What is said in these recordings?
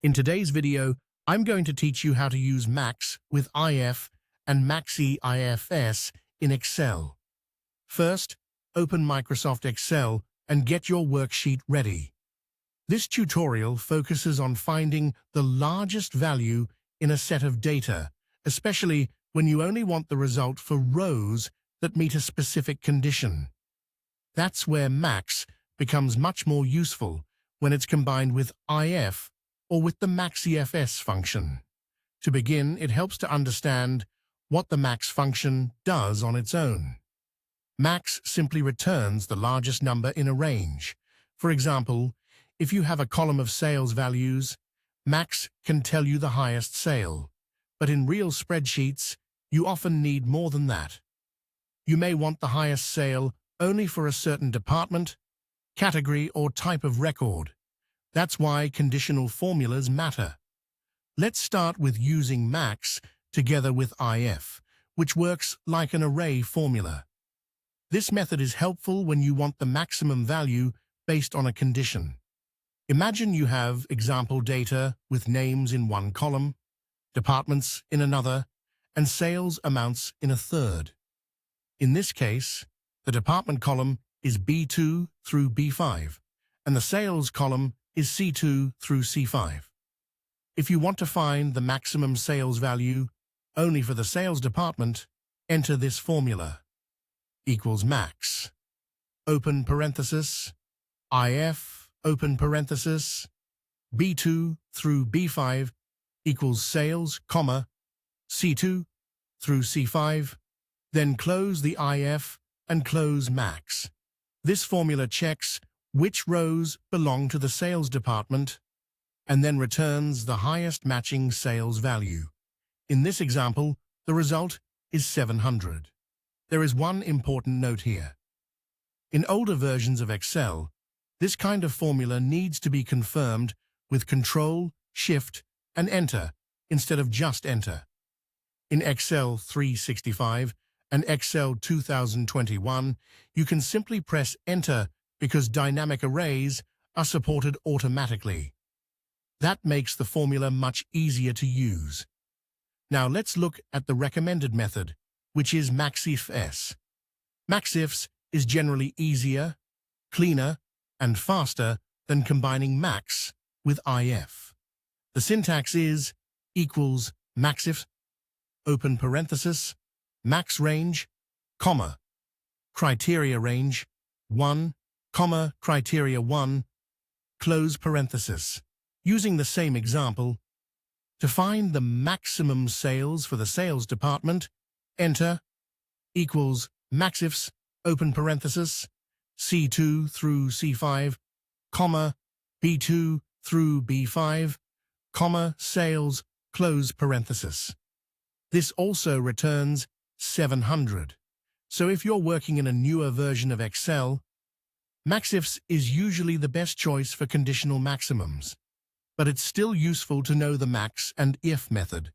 In today's video, I'm going to teach you how to use max with if and MAXIFS in Excel. First, open Microsoft Excel and get your worksheet ready. This tutorial focuses on finding the largest value in a set of data, especially when you only want the result for rows that meet a specific condition. That's where max becomes much more useful when it's combined with if or with the MAXIFS function. To begin, it helps to understand what the max function does on its own. Max simply returns the largest number in a range. For example, if you have a column of sales values, max can tell you the highest sale. But in real spreadsheets, you often need more than that. You may want the highest sale only for a certain department, category, or type of record. That's why conditional formulas matter. Let's start with using max together with if, which works like an array formula. This method is helpful when you want the maximum value based on a condition. Imagine you have example data with names in one column, departments in another, and sales amounts in a third. In this case, the department column is B2 through B5, and the sales column is C2 through C5. If you want to find the maximum sales value only for the sales department, enter this formula. Equals max, open parenthesis, if, open parenthesis, B2 through B5 equals sales, comma, C2 through C5, then close the if and close max. This formula checks which rows belong to the sales department and then returns the highest matching sales value. In this example, the result is 700. There is one important note here. In older versions of Excel, this kind of formula needs to be confirmed with Control, Shift, and Enter instead of just Enter. In Excel 365 and Excel 2021, you can simply press Enter because dynamic arrays are supported automatically. That makes the formula much easier to use. Now let's look at the recommended method, which is MAXIFS. MAXIFS is generally easier, cleaner, and faster than combining max with if. The syntax is equals MAXIFS, open parenthesis, max range, comma, criteria range, 1, comma, criteria 1, close parenthesis. Using the same example, to find the maximum sales for the sales department, enter equals MAXIFS, open parenthesis, C2 through C5, comma, B2 through B5, comma, sales, close parenthesis. This also returns 700. So if you're working in a newer version of Excel, MAXIFS is usually the best choice for conditional maximums. But it's still useful to know the max and if method,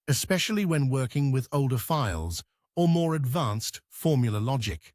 especially when working with older files or more advanced formula logic.